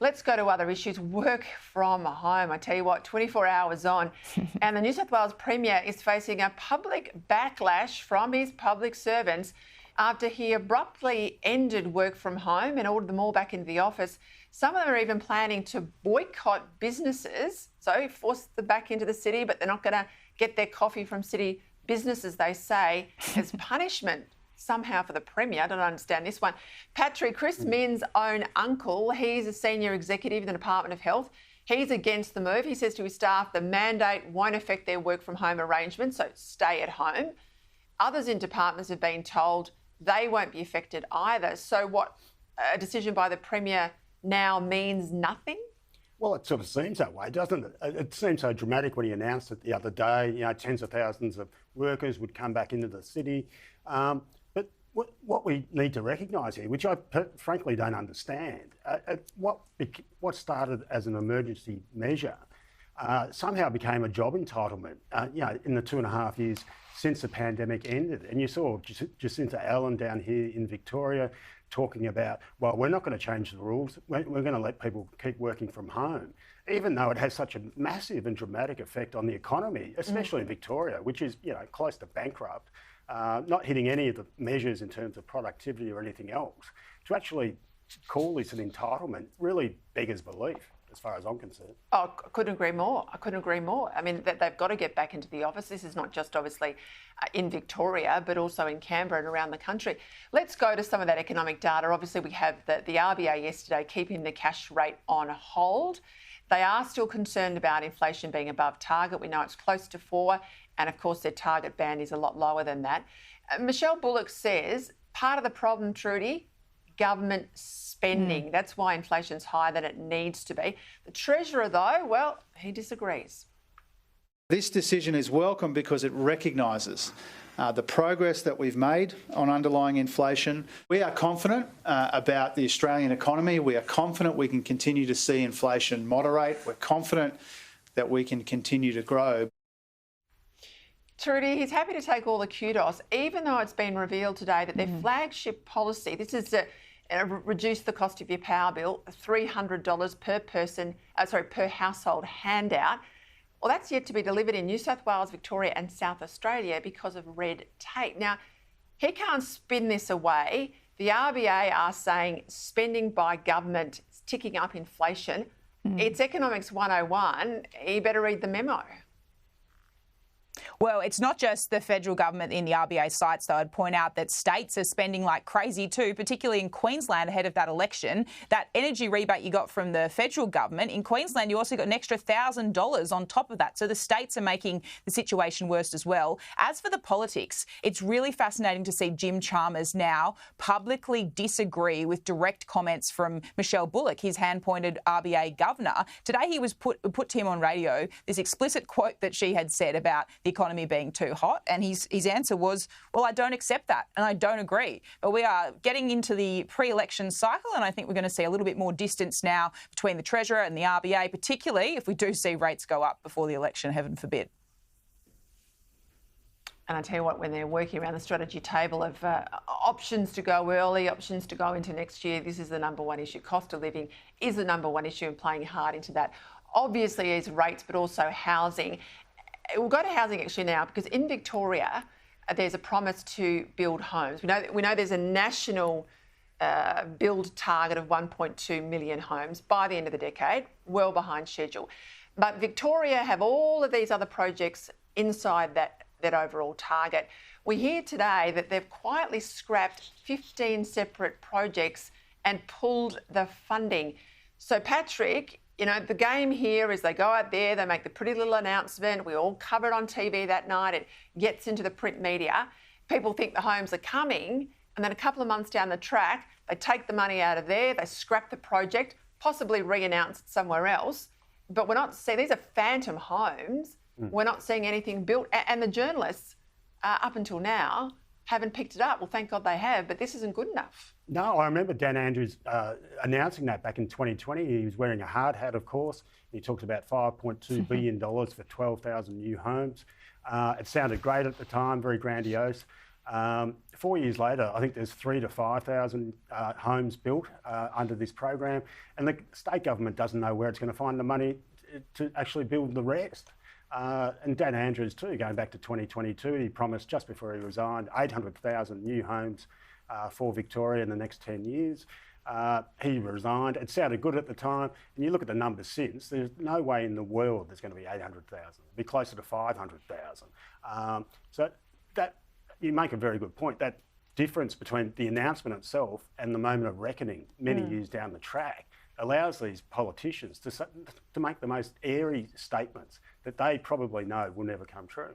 Let's go to other issues. Work from home. I tell you what, 24 hours on. And the New South Wales Premier is facing a public backlash from his public servants after he abruptly ended work from home and ordered them all back into the office. Some of them are even planning to boycott businesses, so force them back into the city, but they're not going to get their coffee from city businesses, they say, as punishment somehow for the Premier. I don't understand this one. Peta Chris Minns' own uncle, he's a senior executive in the Department of Health. He's against the move. He says to his staff the mandate won't affect their work from home arrangements, so stay at home. Others in departments have been told they won't be affected either. So what, a decision by the Premier now means nothing? Well, it sort of seems that way, doesn't it? It seemed so dramatic when he announced it the other day. You know, tens of thousands of workers would come back into the city. But what we need to recognise here, which I frankly don't understand, what started as an emergency measure somehow became a job entitlement. You know, in the 2.5 years since the pandemic ended, and you saw Jacinta Allen down here in Victoria talking about, well, we're not going to change the rules. We're going to let people keep working from home, even though it has such a massive and dramatic effect on the economy, especially in Victoria, which is, you know, close to bankrupt, not hitting any of the measures in terms of productivity or anything else. To actually call this an entitlement really beggars belief, as far as I'm concerned. Oh, I couldn't agree more. I couldn't agree more. I mean, they've got to get back into the office. This is not just obviously in Victoria, but also in Canberra and around the country. Let's go to some of that economic data. Obviously, we have the RBA yesterday keeping the cash rate on hold. They are still concerned about inflation being above target. We know it's close to 4%, and of course their target band is a lot lower than that. Michelle Bullock says part of the problem, Trudy, government spending. That's why inflation's higher than it needs to be. The Treasurer, though, well, he disagrees. This decision is welcome because it recognises the progress that we've made on underlying inflation. We are confident about the Australian economy. We are confident we can continue to see inflation moderate. We're confident that we can continue to grow. Trudy, he's happy to take all the kudos, even though it's been revealed today that their flagship policy, this is to reduce the cost of your power bill, $300 per person, per household handout. Well, that's yet to be delivered in New South Wales, Victoria and South Australia because of red tape. Now, he can't spin this away. The RBA are saying spending by government is ticking up inflation. It's Economics 101. You better read the memo. Well, it's not just the federal government in the RBA sites, though. I'd point out that states are spending like crazy too, particularly in Queensland ahead of that election. That energy rebate you got from the federal government, in Queensland you also got an extra $1,000 on top of that. So the states are making the situation worse as well. As for the politics, it's really fascinating to see Jim Chalmers now publicly disagree with direct comments from Michelle Bullock, his hand-pointed RBA governor. Today he was put to him on radio this explicit quote that she had said about the economy being too hot, and his answer was, well, I don't accept that and I don't agree. But we are getting into the pre-election cycle, and I think we're going to see a little bit more distance now between the Treasurer and the RBA, particularly if we do see rates go up before the election, heaven forbid. And I tell you what, when they're working around the strategy table of options to go early, options to go into next year, this is the number one issue. Cost of living is the number one issue, and playing hard into that obviously is rates, but also housing. We'll go to housing actually now, because in Victoria there's a promise to build homes. We know there's a national build target of 1.2 million homes by the end of the decade, well behind schedule. But Victoria have all of these other projects inside that overall target. We hear today that they've quietly scrapped 15 separate projects and pulled the funding. So Patrick, you know, the game here is they go out there, they make the pretty little announcement. We all cover it on TV that night. It gets into the print media. People think the homes are coming, and then a couple of months down the track, they take the money out of there, they scrap the project, possibly re-announce it somewhere else. But we're not seeing, these are phantom homes. We're not seeing anything built. And the journalists, up until now, haven't picked it up. Well, thank God they have, but this isn't good enough. No, I remember Dan Andrews announcing that back in 2020. He was wearing a hard hat, of course. He talked about $5.2 billion for 12,000 new homes. It sounded great at the time, very grandiose. 4 years later, I think there's 3,000 to 5,000 homes built under this program, and the state government doesn't know where it's going to find the money to actually build the rest. And Dan Andrews too, going back to 2022, he promised just before he resigned 800,000 new homes for Victoria in the next 10 years. He resigned. It sounded good at the time, and you look at the numbers since, there's no way in the world there's going to be 800,000. It'll be closer to 500,000. So that, you make a very good point. That difference between the announcement itself and the moment of reckoning many years down the track allows these politicians to make the most airy statements that they probably know will never come true.